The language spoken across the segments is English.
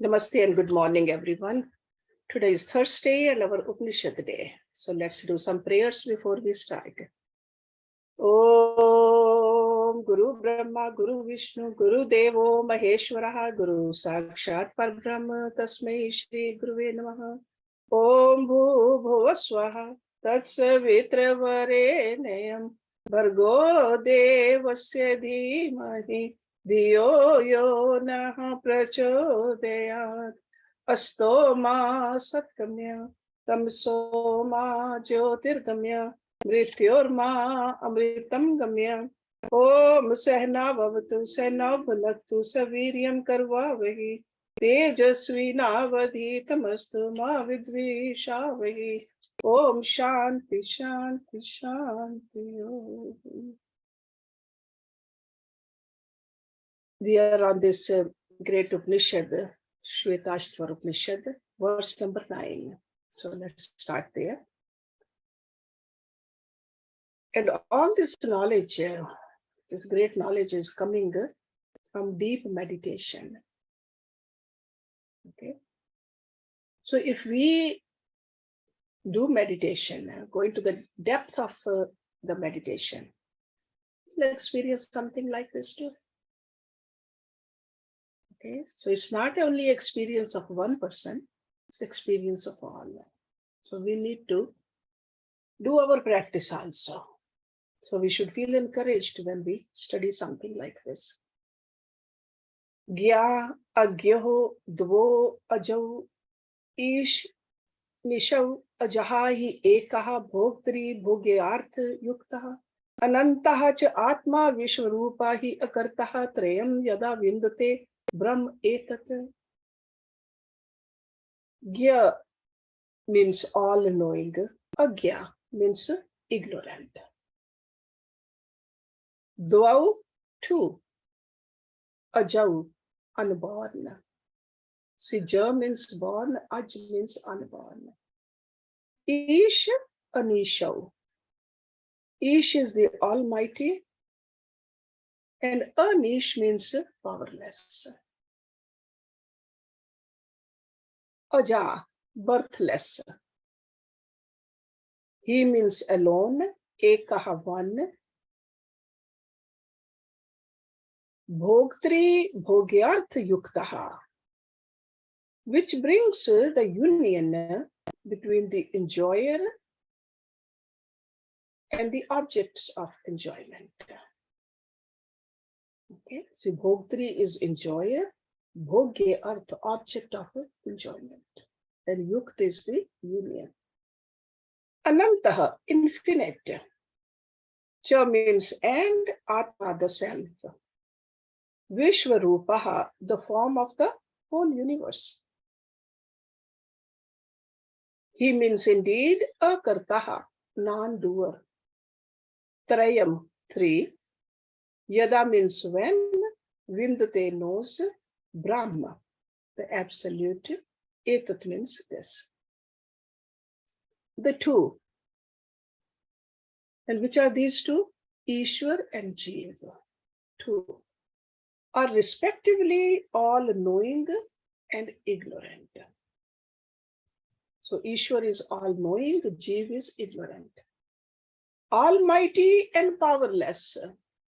Namaste and good morning, everyone. Today is Thursday and our Upanishad day. So let's do some prayers before we start. Om Guru Brahma, Guru Vishnu, Guru Devo Maheshwaraha, Guru Sakshat Parbrahma, Tasmai Shri Guruve Namaha. Om Bhu Bhuva Swaha, Tatsavitra Varenayam, Bhargo Devasya Dhimahi, Diyo Yo Naha Prachodayat. Asto ma satkamya, tamso ma jyotirgamya, mrityorma amritam gamya. Om sehna bhavatu sehna bhunaktu saviryam karvavahi. Tejasvi navadhitamastu ma vidvishavahi. Om shanti shanti shanti. Om. We are on this great Upanishad, Shvetashvarta Upanishad, verse number 9. So let's start there. And all this knowledge, this great knowledge is coming from deep meditation. Okay. So if we do meditation, go into the depth of the meditation, we'll experience something like this too. Okay. So it's not only experience of one person, it's experience of all. So we need to do our practice also. So we should feel encouraged when we study something like this. Gya agyaho dvo ajau ish nishau ajahi ekaha bhoktri bhogyarth yuktaha anantaha cha atma vishwarupahi akartaha trayam yada vindate brahm etat. Gya means all knowing. Agya means ignorant. Dvau, two. Ajau, unborn. See, ja means born, aj means unborn. Ish, anishau. Ish is the Almighty, and anish means powerless. Aja, birthless. He means alone, ekaha, one. Bhoktri bhogyarth yuktaha, which brings the union between the enjoyer and the objects of enjoyment. Okay, so bhoktri is enjoyer, bhogyarth object of enjoyment, and yukt is the union. Anantaha, infinite. Cha means and, atma the self. Vishwarupaha, the form of the whole universe. He means indeed akartaha, non-doer. Trayam, three. Yada means when, vindate knows, Brahma, the absolute, etat means this. The two. And which are these two? Ishwar and Jiva. Two. Are respectively all knowing and ignorant. So Ishwar is all knowing, Jiva is ignorant. Almighty and powerless.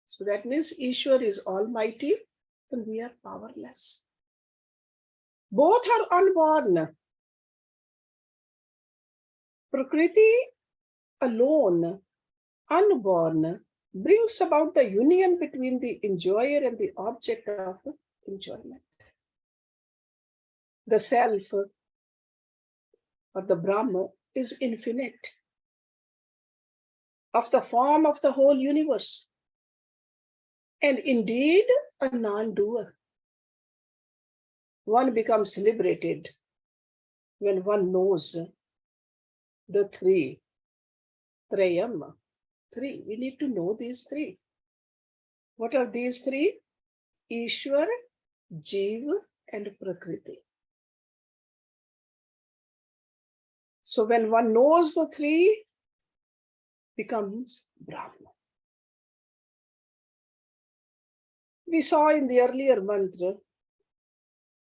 So that means Ishwar is almighty and we are powerless. Both are unborn. Prakriti alone, unborn, brings about the union between the enjoyer and the object of enjoyment. The self or the Brahma is infinite, of the form of the whole universe, and indeed a non-doer. One becomes liberated when one knows the three, Trayam. Three. We need to know these three. What are these three? Ishwar, Jiva, and Prakriti. So when one knows the three, becomes Brahma. We saw in the earlier mantra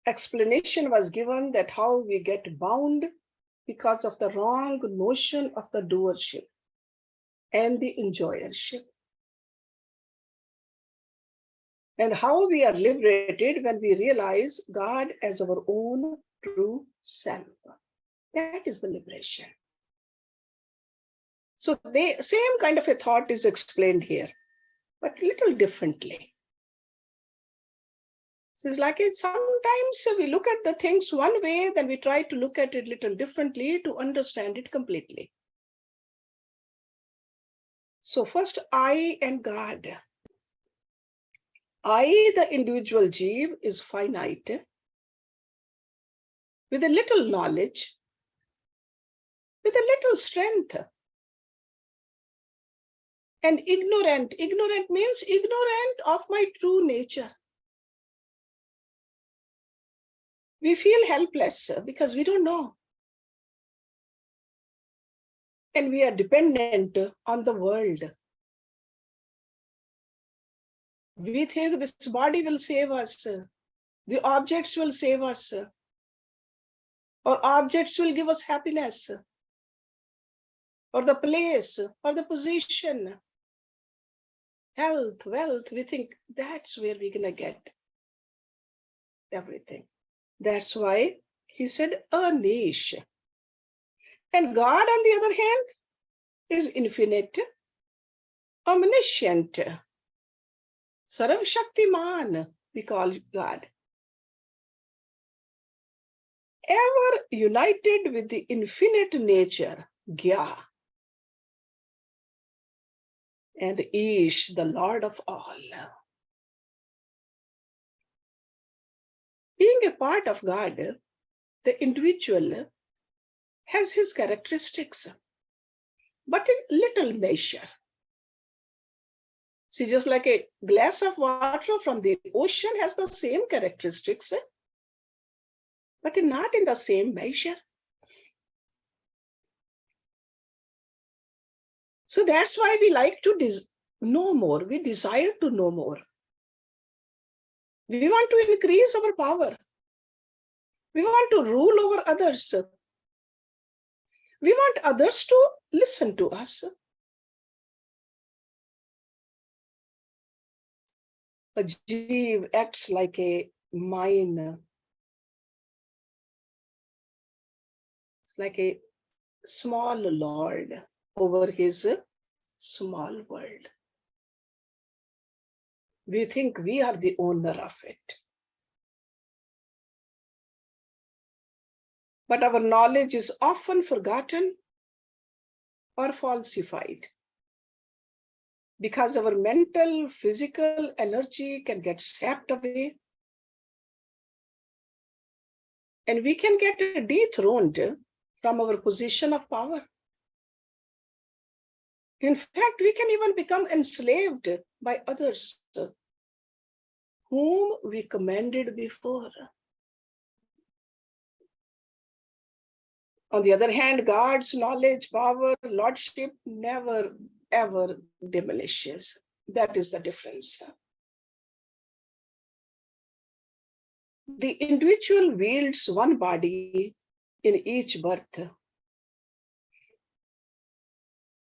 explanation was given that how we get bound because of the wrong notion of the doership and the enjoyership. And how we are liberated when we realize God as our own true self. That is the liberation. So the same kind of a thought is explained here, but little differently. So it's like sometimes we look at the things one way, then we try to look at it little differently to understand it completely. So first, I and God. I, the individual Jeev, is finite with a little knowledge, with a little strength. And ignorant. Ignorant means ignorant of my true nature. We feel helpless because we don't know. And we are dependent on the world. We think this body will save us. The objects will save us. Or objects will give us happiness. Or the place, or the position. Health, wealth, we think that's where we're going to get everything. That's why he said a niche. And God, on the other hand, is infinite, omniscient, Sarv Shaktiman, we call God. Ever united with the infinite nature, Gya. And Ish, the Lord of all. Being a part of God, the individual has his characteristics, but in little measure. See, just like a glass of water from the ocean has the same characteristics, but not in the same measure. So that's why we like to know more. We desire to know more. We want to increase our power. We want to rule over others. We want others to listen to us. A Jeev acts like a mine. It's like a small lord over his small world. We think we are the owner of it. But our knowledge is often forgotten or falsified because our mental, physical energy can get sapped away and we can get dethroned from our position of power. In fact, we can even become enslaved by others whom we commanded before. On the other hand, God's knowledge, power, lordship never, ever diminishes. That is the difference. The individual wields one body in each birth.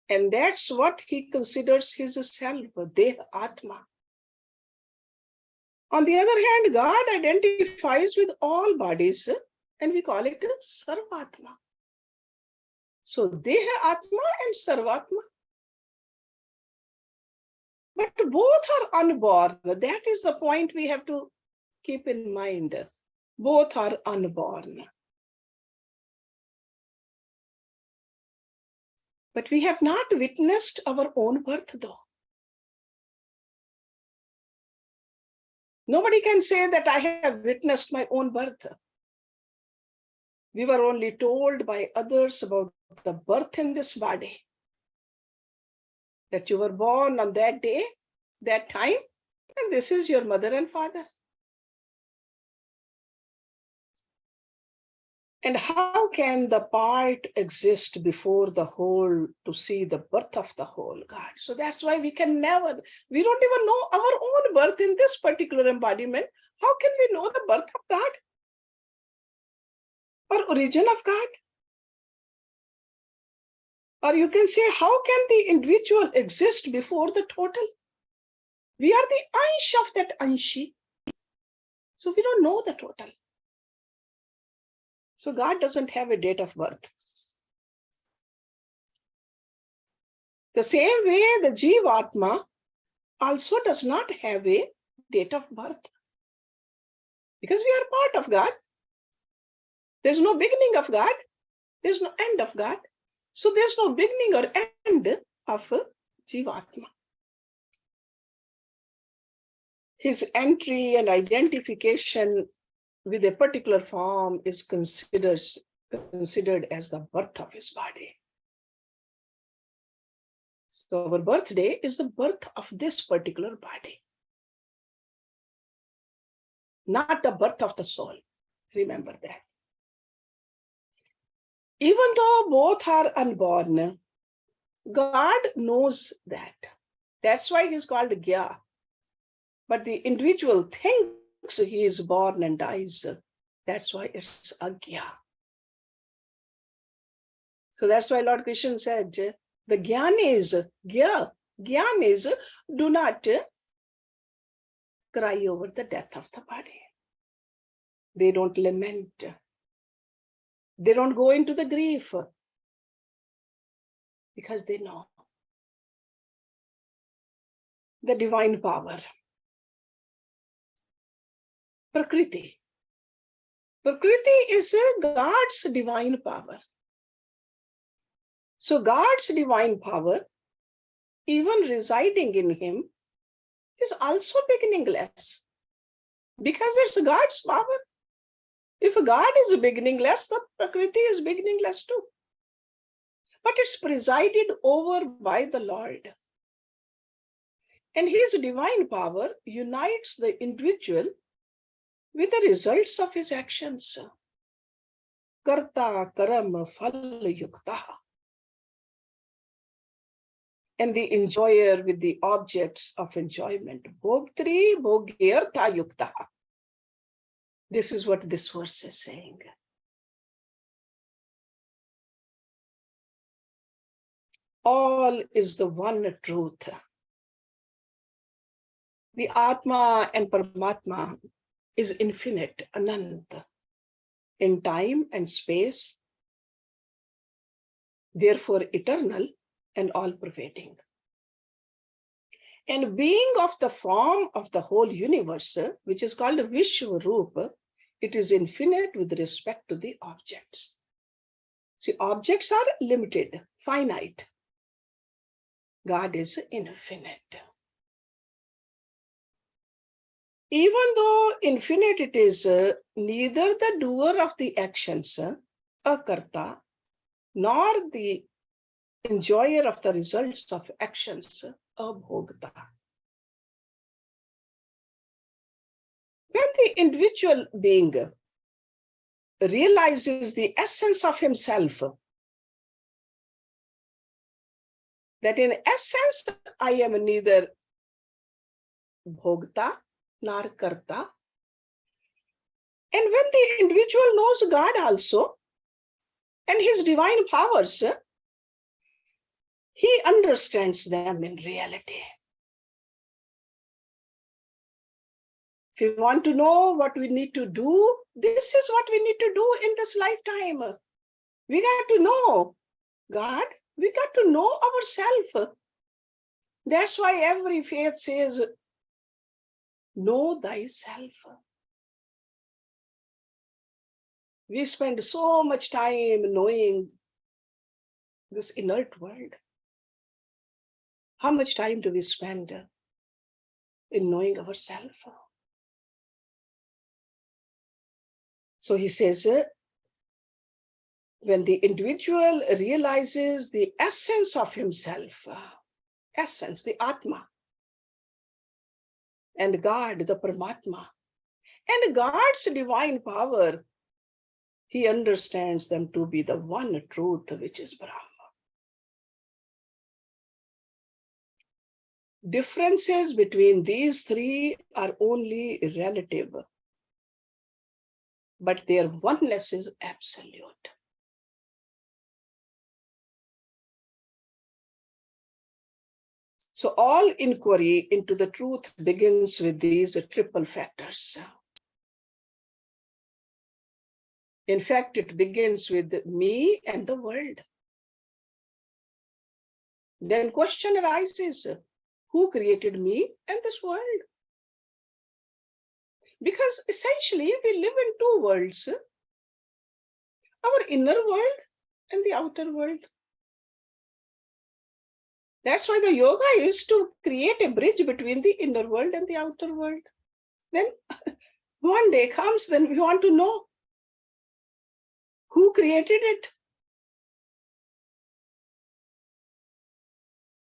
And that's what he considers his self, Deha Atma. On the other hand, God identifies with all bodies and we call it Sarvatma. So Deha Atma and Sarvatma. But both are unborn. That is the point we have to keep in mind. Both are unborn. But we have not witnessed our own birth though. Nobody can say that I have witnessed my own birth. We were only told by others about the birth in this body. That you were born on that day, that time, and this is your mother and father. And how can the part exist before the whole to see the birth of the whole, God? So that's why we don't even know our own birth in this particular embodiment. How can we know the birth of God? or origin of God. Or you can say, how can the individual exist before the total? We are the ansh of that anshi. So we don't know the total. So God doesn't have a date of birth. The same way the Jivatma also does not have a date of birth. Because we are part of God. There's no beginning of God. There's no end of God. So there's no beginning or end of Jivatma. His entry and identification with a particular form is considered as the birth of his body. So our birthday is the birth of this particular body, not the birth of the soul. Remember that. Even though both are unborn, God knows that. That's why he's called Gya. But the individual thinks he is born and dies. That's why it's Agya. So that's why Lord Krishna said, the Gyanis, Gyanis do not cry over the death of the body. They don't lament. They don't go into the grief because they know the divine power. Prakriti. Prakriti is God's divine power. So God's divine power, even residing in him, is also beginningless because it's God's power. If God is beginningless, the Prakriti is beginningless too. But it's presided over by the Lord. And his divine power unites the individual with the results of his actions. Karta karam phal yukta. And the enjoyer with the objects of enjoyment. Bhogtri bhogyartha yukta. This is what this verse is saying. All is the one truth. The Atma and Paramatma is infinite, Anant, in time and space, therefore eternal and all-pervading. And being of the form of the whole universe, which is called Vishwarupa, it is infinite with respect to the objects. See, objects are limited, finite. God is infinite. Even though infinite it is, neither the doer of the actions, akarta, nor the enjoyer of the results of actions, abhogta. When the individual being realizes the essence of himself, that in essence I am neither bhogta nor karta, and when the individual knows God also and his divine powers, he understands them in reality. If we want to know what we need to do, this is what we need to do in this lifetime. We got to know God, we got to know ourselves. That's why every faith says, know thyself. We spend so much time knowing this inert world. How much time do we spend in knowing ourselves? So he says, when the individual realizes the essence of himself, essence, the Atma, and God, the Paramatma, and God's divine power, he understands them to be the one truth, which is Brahma. Differences between these three are only relative. but their oneness is absolute. So all inquiry into the truth begins with these triple factors. In fact, it begins with me and the world. Then question arises, who created me and this world? Because essentially we live in two worlds, our inner world and the outer world. That's why the yoga is to create a bridge between the inner world and the outer world. Then one day comes, then we want to know who created it.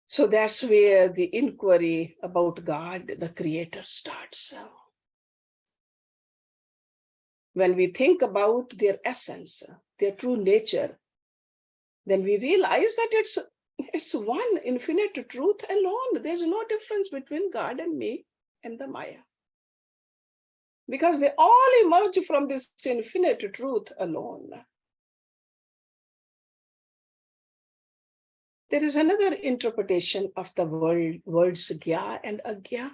So that's where the inquiry about God, the creator, starts. When we think about their essence, their true nature, then we realize that it's one infinite truth alone. There's no difference between God and me and the Maya. Because they all emerge from this infinite truth alone. There is another interpretation of the words Gya and Agya.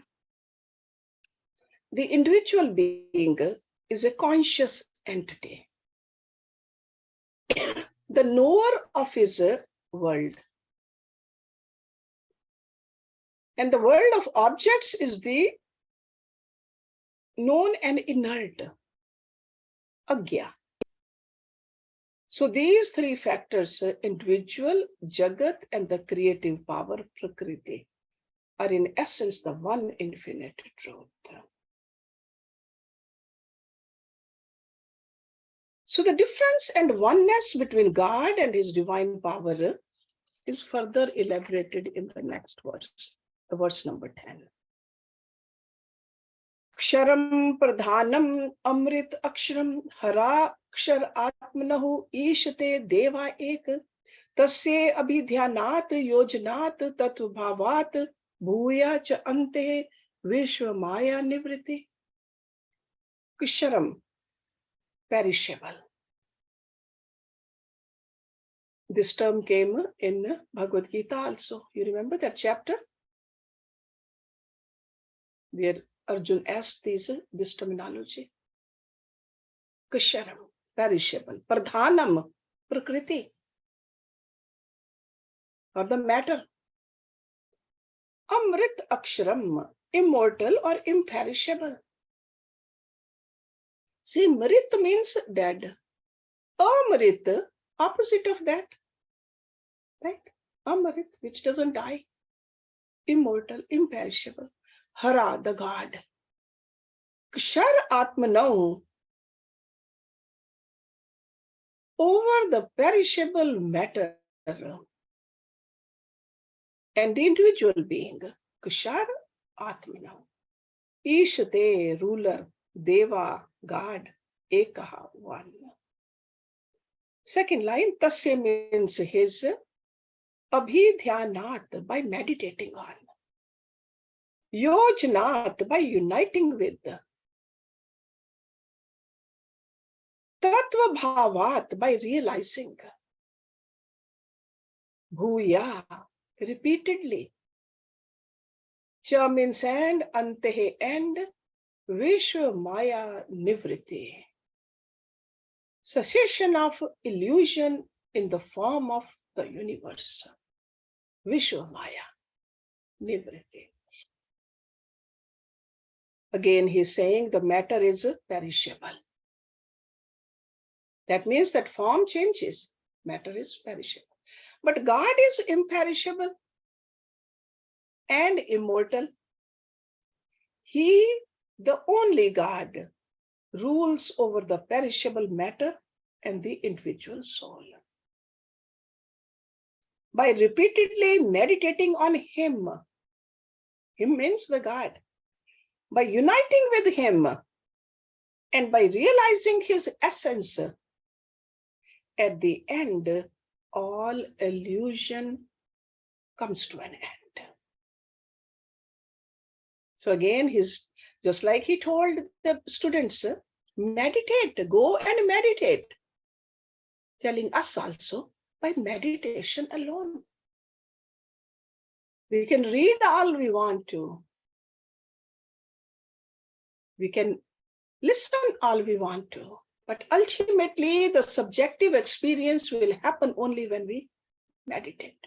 The individual being is a conscious entity, the knower of his world. And the world of objects is the known and inert, Agya. So these three factors, individual, Jagat, and the creative power, Prakriti, are in essence the one infinite truth. So the difference and oneness between God and his divine power is further elaborated in the next verse number 10. Ksharam pradhanam amrit aksharam hara kshar atmanahu ishate deva ek tasye abhidhyanat yojanat tatvabhavat bhuya cha ante vishwa maya nivriti. Ksharam, perishable. This term came in Bhagavad Gita also. You remember that chapter? Where Arjun asked this terminology. Ksharam, perishable. Pradhanam, Prakriti, or the matter. Amrit Aksharam, immortal or imperishable. See, Mrit means dead. Amrit, opposite of that. Right? Amrit, which doesn't die. Immortal, imperishable. Hara, the God. Kshar Atmanau, over the perishable matter and the individual being. Kshar Atmanau. Ishate, ruler. Deva, God. Ekaha, one. Second line, tasya means his. Abhidhyanat, by meditating on. Yojanat, by uniting with. Tattva bhavat, by realizing. Bhuya, repeatedly. Cha means and, antehe, and. Vishwa maya nivriti. Cessation of illusion in the form of the universe. Vishwa maya nivriti. Again, he's saying the matter is perishable. That means that form changes. Matter is perishable. But God is imperishable and immortal. He, the only God, rules over the perishable matter and the individual soul. By repeatedly meditating on him means the God, by uniting with him and by realizing his essence, at the end, all illusion comes to an end. So again, he's just like he told the students, Meditate, go and meditate. Telling us also by meditation alone. We can read all we want to. We can listen all we want to. But ultimately, the subjective experience will happen only when we meditate.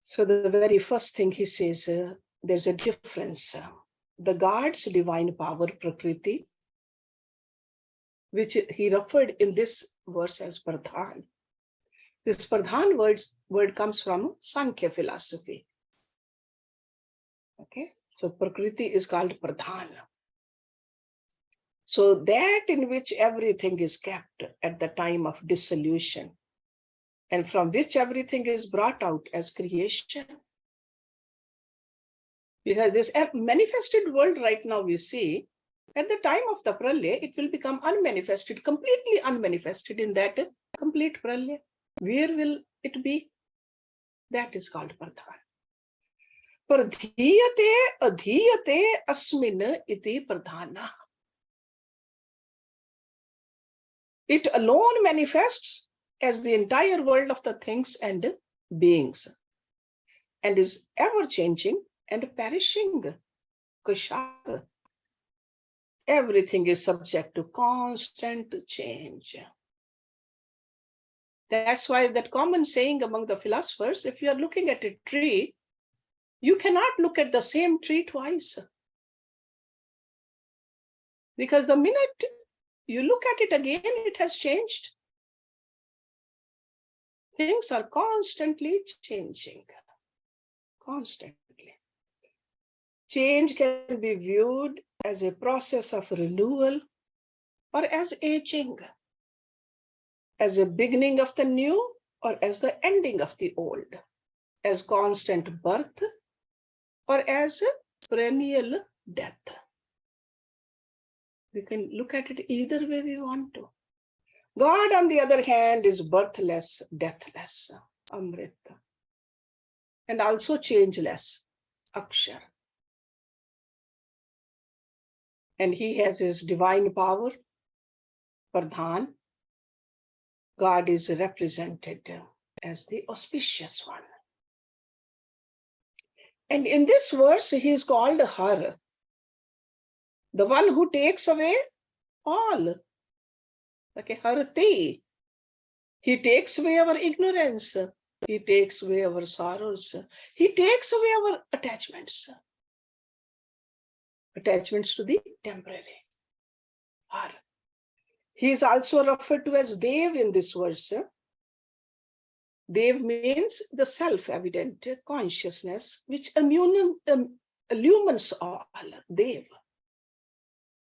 So the very first thing he says, there's a difference. The God's divine power, Prakriti, which he referred in this verse as Pradhan. This Pradhan word comes from Sankhya philosophy. Okay, so Prakriti is called Pradhan. So that in which everything is kept at the time of dissolution, and from which everything is brought out as creation. Because this manifested world right now we see, at the time of the Pralaya, it will become unmanifested, completely unmanifested in that complete Pralaya. Where will it be? That is called Pradhan. Pradhiyate adhiyate asmin iti pradhana. It alone manifests as the entire world of the things and beings, and is ever changing and perishing. Kushar. Everything is subject to constant change. That's why that common saying among the philosophers, if you are looking at a tree, you cannot look at the same tree twice. Because the minute you look at it again, it has changed. Things are constantly changing. Constantly. Change can be viewed as a process of renewal or as aging, as a beginning of the new or as the ending of the old, as constant birth or as perennial death. We can look at it either way we want to. God, on the other hand, is birthless, deathless, Amrita, and also changeless, Akshar. And he has his divine power, Pradhan. God is represented as the auspicious one. And in this verse, he is called Har, the one who takes away all. Okay, Harati. He takes away our ignorance. He takes away our sorrows. He takes away our attachments. Attachments to the temporary. Har. He is also referred to as Dev in this verse. Dev means the self-evident consciousness which illumines all. Dev.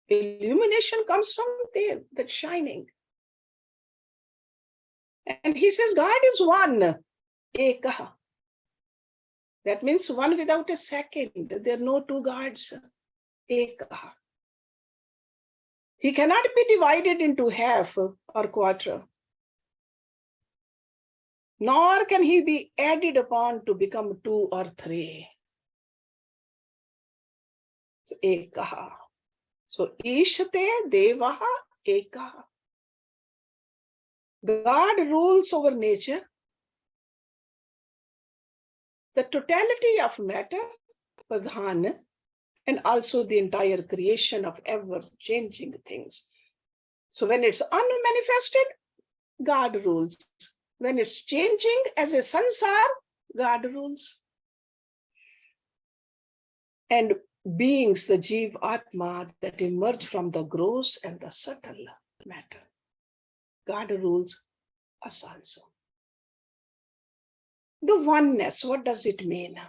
Illumination comes from Dev, that shining. And he says God is one. Ekaha. That means one without a second. There are no two gods. Ekaha. He cannot be divided into half or quarter. Nor can he be added upon to become two or three. So, ekaha. So, ishate devaha ekaha. God rules over nature, the totality of matter, Pradhan, and also the entire creation of ever-changing things. So when it's unmanifested, God rules. When it's changing as a sansar, God rules. And beings, the Jeev Atma, that emerge from the gross and the subtle matter, God rules us also. The oneness, what does it mean?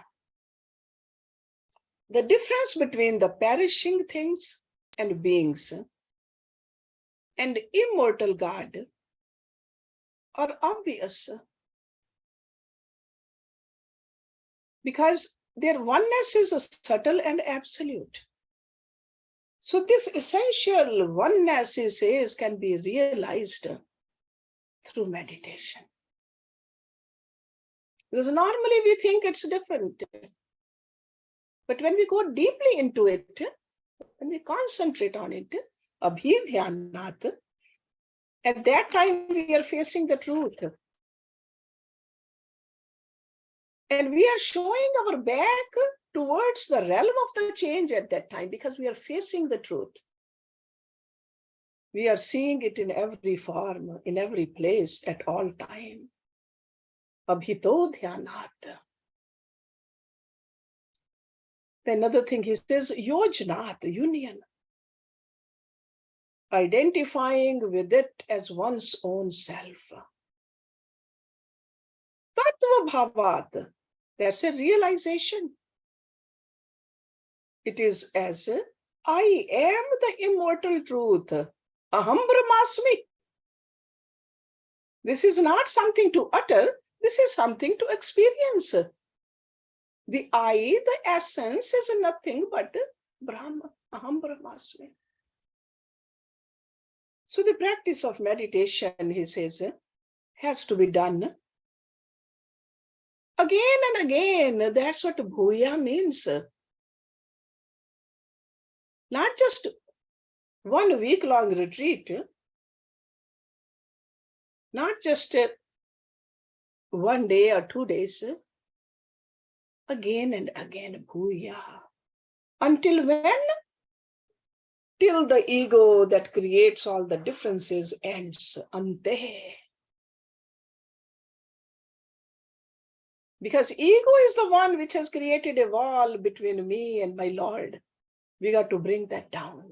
The difference between the perishing things and beings and immortal God are obvious, because their oneness is subtle and absolute. So this essential oneness, he says, can be realized through meditation. Because normally we think it's different. But when we go deeply into it, When we concentrate on it, abhidhyanat, at that time we are facing the truth. And we are showing our back towards the realm of the change at that time because we are facing the truth. We are seeing it in every form, in every place, at all time. Abhito dhyanat. Another thing he says, yojnat, union. Identifying with it as one's own self. Tattva bhavat. That's a realization. It is as I am the immortal truth. Aham brahmasmi. This is not something to utter. This is something to experience. The I, the essence, is nothing but Brahma. Aham brahmasmi. So the practice of meditation, he says, has to be done again and again. That's what bhuya means. Not just 1 week long retreat, not just 1 day or 2 days, again and again, bhuya. Until when? Till the ego that creates all the differences ends. Ante. Because ego is the one which has created a wall between me and my Lord. We got to bring that down.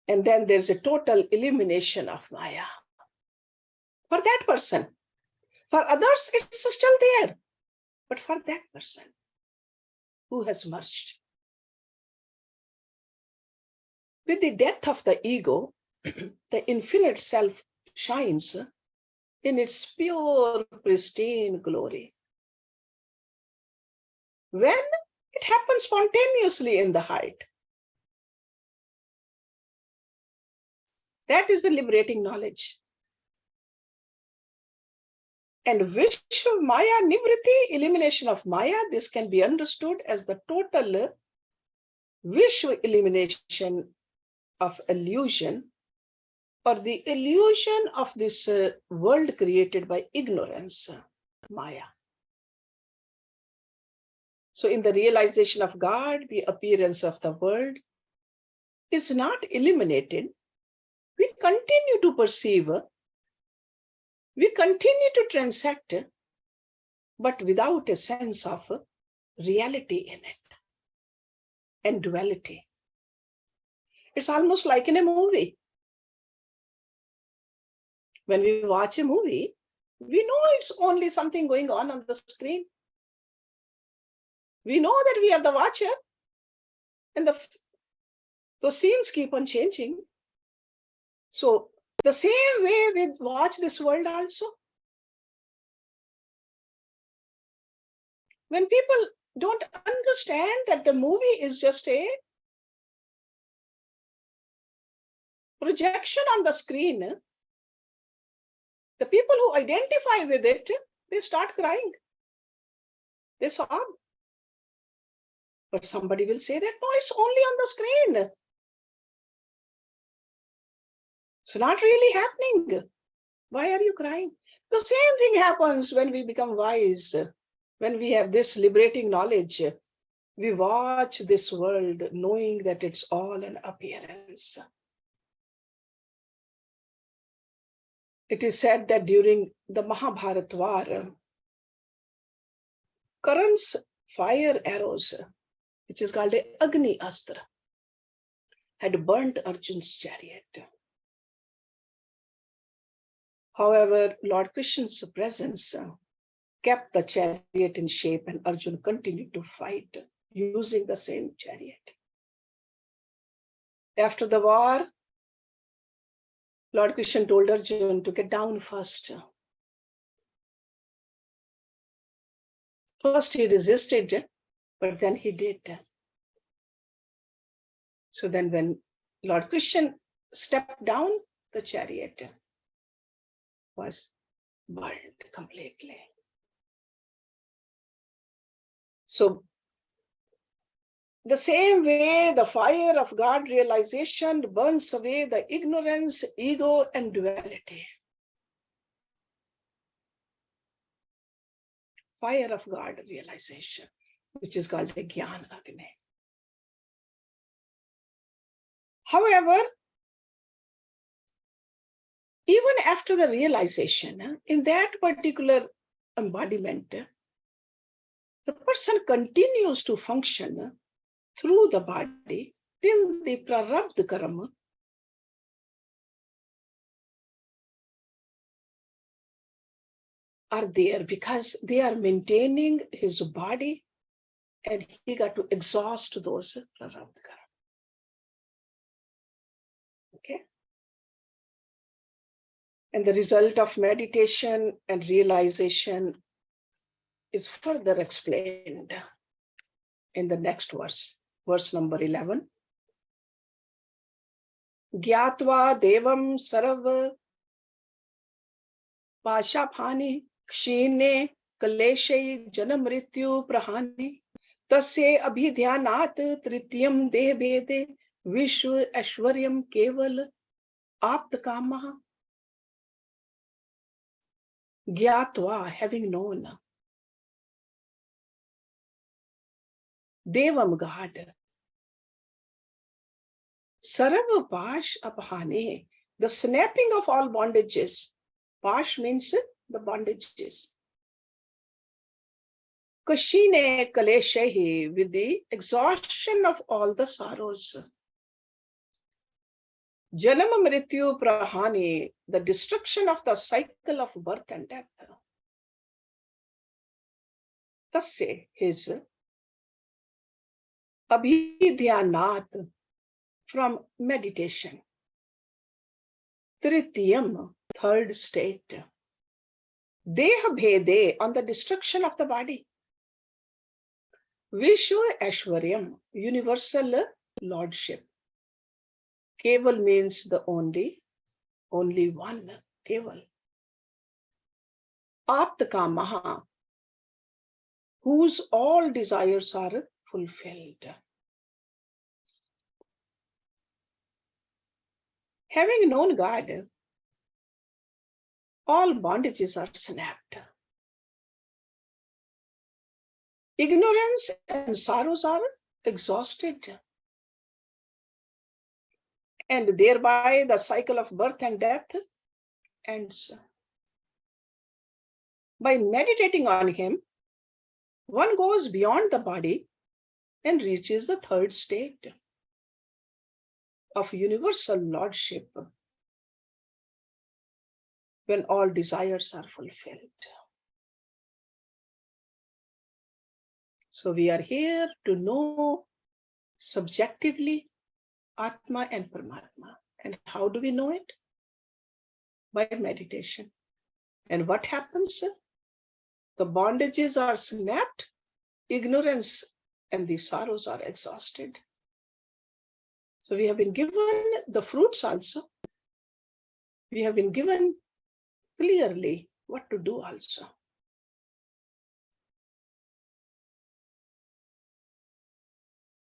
And then there's a total elimination of Maya. For that person. For others, it's still there. But for that person who has merged. With the death of the ego, the infinite self shines in its pure, pristine glory. When it happens spontaneously in the heart. That is the liberating knowledge. And Vishwa Maya Nivriti, elimination of Maya, this can be understood as the total Vishwa elimination of illusion, or the illusion of this world created by ignorance, Maya. So in the realization of God, the appearance of the world is not eliminated. We continue to perceive, we continue to transact, but without a sense of reality in it and duality. It's almost like in a movie. When we watch a movie, we know it's only something going on the screen. We know that we are the watcher, and the scenes keep on changing. So the same way we watch this world also. When people don't understand that the movie is just a projection on the screen, the people who identify with it, they start crying. They sob. But somebody will say that, no, it's only on the screen. It's not really happening. Why are you crying? The same thing happens when we become wise. When we have this liberating knowledge, we watch this world knowing that it's all an appearance. It is said that during the Mahabharata war, Karan's fire arrows, which is called a Agni Astra, had burnt Arjun's chariot. However, Lord Krishna's presence kept the chariot in shape, and Arjun continued to fight using the same chariot. After the war, Lord Krishna told Arjun to get down first. First he resisted, but then he did. So then when Lord Krishna stepped down, the chariot was burned completely. So The same way the fire of God realization burns away the ignorance, ego, and duality. Fire of God realization, which is called the Jnana Agni. However, even after the realization, in that particular embodiment, the person continues to function through the body till the prarabdha karma are there, because they are maintaining his body and he got to exhaust those prarabdha karma. Okay? And the result of meditation and realization is further explained in the next verse number 11. Gyatva devam sarva पाशापानि क्षीणे कलेशे जन्म मृत्यु प्रहानि तस्य अभिध्यानात् तृतीयं देह भेदे विश्व ऐश्वर्यं केवल आप्त कामः. Gyatva, having known, Devam God, Sarava Pash Apahane, the snapping of all bondages. Pash means the bondages. Kashine Kaleshehi, with the exhaustion of all the sorrows. Janama Mrityu Prahani, the destruction of the cycle of birth and death. Tasya, his Abhidhyanat, from meditation. Tritiyam, third state. Deha Bhede, on the destruction of the body. Vishwa Ashwaryam, universal lordship. Keval means the only one, Keval. Aptakamaha, whose all desires are fulfilled. Having known God, all bondages are snapped. Ignorance and sorrows are exhausted. And thereby the cycle of birth and death ends. By meditating on him, one goes beyond the body and reaches the third state of universal lordship, when all desires are fulfilled. So we are here to know subjectively Atma and Paramatma. And how do we know it? By meditation. And what happens? The bondages are snapped, ignorance and the sorrows are exhausted. So we have been given the fruits also. We have been given clearly what to do also.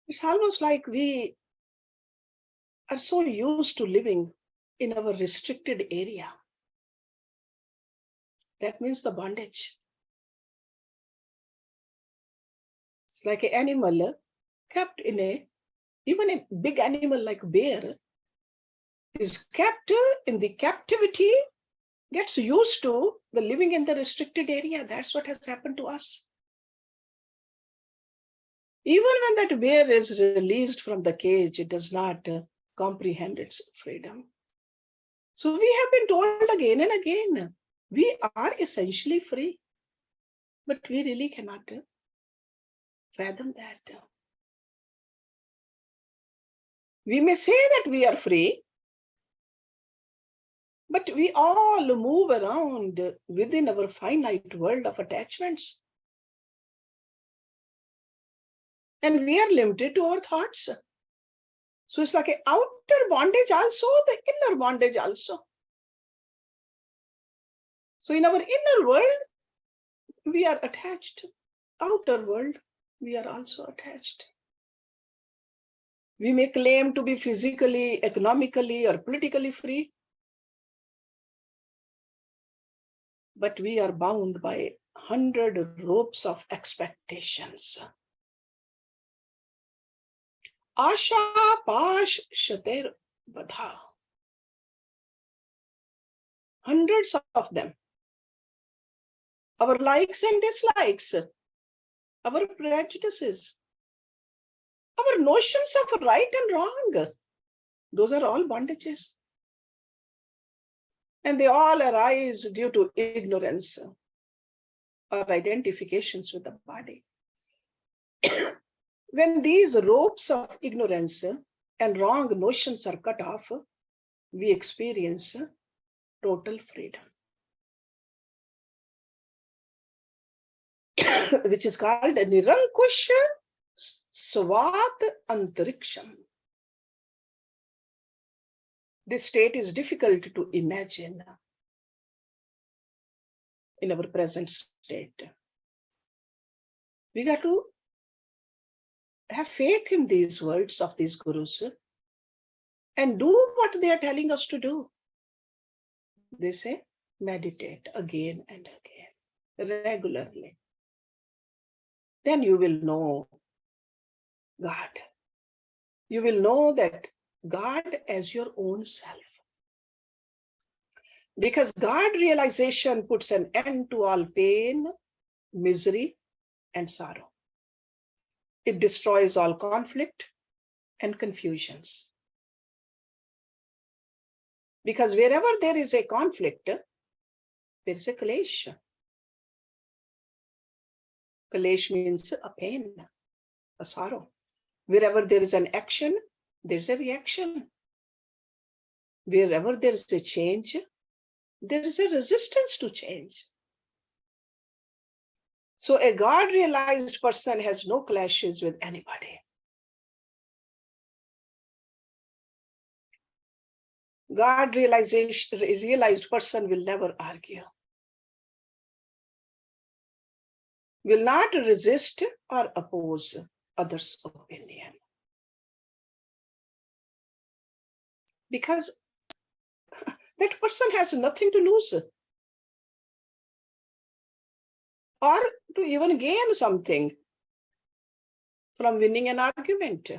It's almost like we are so used to living in our restricted area. That means the bondage. It's like an animal kept in even a big animal like bear is kept in the captivity, gets used to the living in the restricted area. That's what has happened to us. Even when that bear is released from the cage, it does not comprehend its freedom. So we have been told again and again, we are essentially free, but we really cannot fathom that. We may say that we are free, but we all move around within our finite world of attachments. And we are limited to our thoughts. So it's like an outer bondage also, the inner bondage also. So in our inner world, we are attached. Outer world, we are also attached. We may claim to be physically, economically, or politically free, but we are bound by 100 ropes of expectations. Asha pash shater vadha. Hundreds of them. Our likes and dislikes, our prejudices, our notions of right and wrong, those are all bondages. And they all arise due to ignorance or identifications with the body. When these ropes of ignorance and wrong notions are cut off, we experience total freedom, which is called Nirankush Svat Antariksham. This state is difficult to imagine in our present state. We got to have faith in these words of these gurus and do what they are telling us to do. They say, meditate again and again, regularly. Then you will know God. You will know that God as your own self. Because God realization puts an end to all pain, misery, and sorrow. It destroys all conflict and confusions. Because wherever there is a conflict, there is a kalesh. Kalesh means a pain, a sorrow. Wherever there is an action, there is a reaction. Wherever there is a change, there is a resistance to change. So a God-realized person has no clashes with anybody. God-realized person will never argue, will not resist or oppose others' opinion. Because that person has nothing to lose or to even gain something from winning an argument.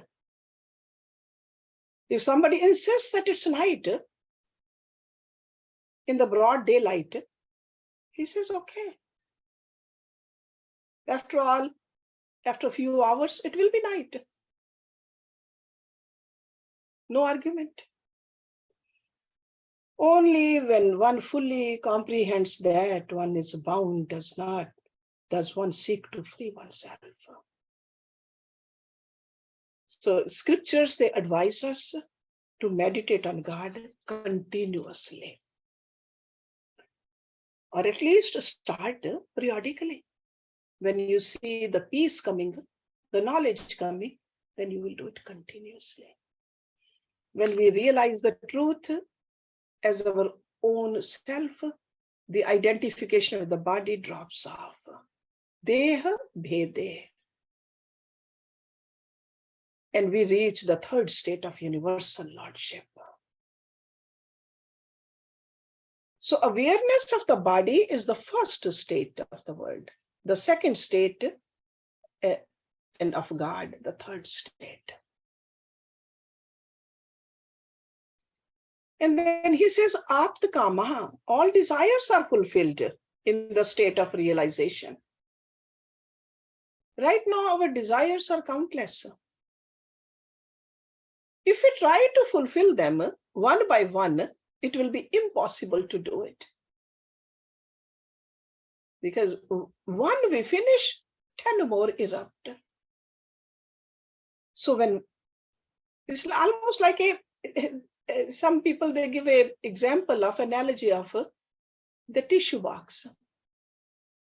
If somebody insists that it's night, in the broad daylight, he says, okay. After all, after a few hours, it will be night. No argument. Only when one fully comprehends that one is bound, does one seek to free oneself. So scriptures, they advise us to meditate on God continuously. Or at least start periodically. When you see the peace coming, the knowledge coming, then you will do it continuously. When we realize the truth as our own self, the identification of the body drops off. Deha bhede. And we reach the third state of universal lordship. So awareness of the body is the first state of the world. The second state, and of God, the third state. And then he says, Apt kama, all desires are fulfilled in the state of realization. Right now, our desires are countless. If we try to fulfill them one by one, it will be impossible to do it. Because one we finish, 10 more erupt. So when it's almost like some people, they give an example of analogy of the tissue box.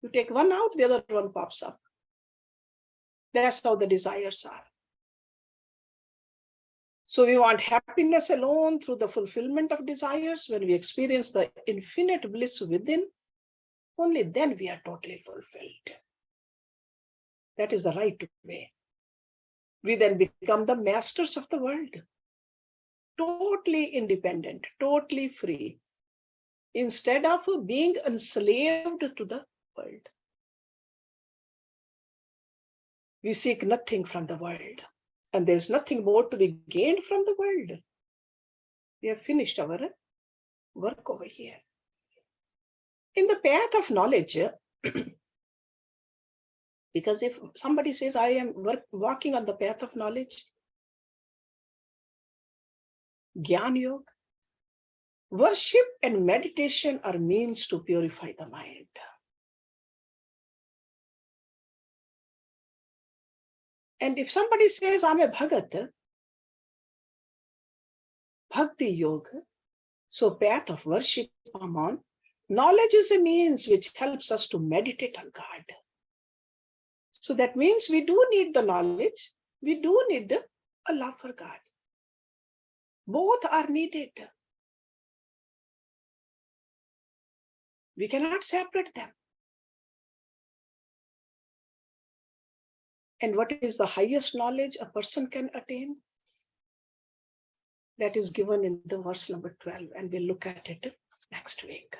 You take one out, the other one pops up. That's how the desires are. So we want happiness alone through the fulfillment of desires. When we experience the infinite bliss within, only then we are totally fulfilled. That is the right way. We then become the masters of the world. Totally independent, totally free, instead of being enslaved to the world. We seek nothing from the world, and there's nothing more to be gained from the world. We have finished our work over here. In the path of knowledge, because if somebody says, I am walking on the path of knowledge, Gyan Yoga, worship and meditation are means to purify the mind. And if somebody says, I'm a Bhagat, Bhakti Yoga, so path of worship I'm on, knowledge is a means which helps us to meditate on God. So that means we do need the knowledge, we do need a love for God. Both are needed. We cannot separate them. And what is the highest knowledge a person can attain? That is given in the verse number 12, and we'll look at it next week.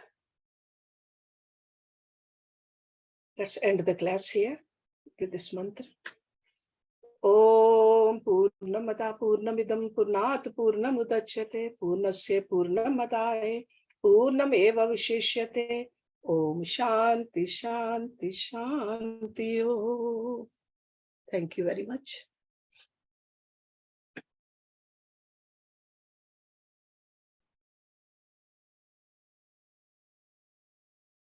Let's end the class here with this mantra. Om Purnamada Purnamidam Purnat Purnamudachyate Purnasya Purnamadaye Purnameva Visheshyate. Om Shanti Shanti Shanti. Thank you very much.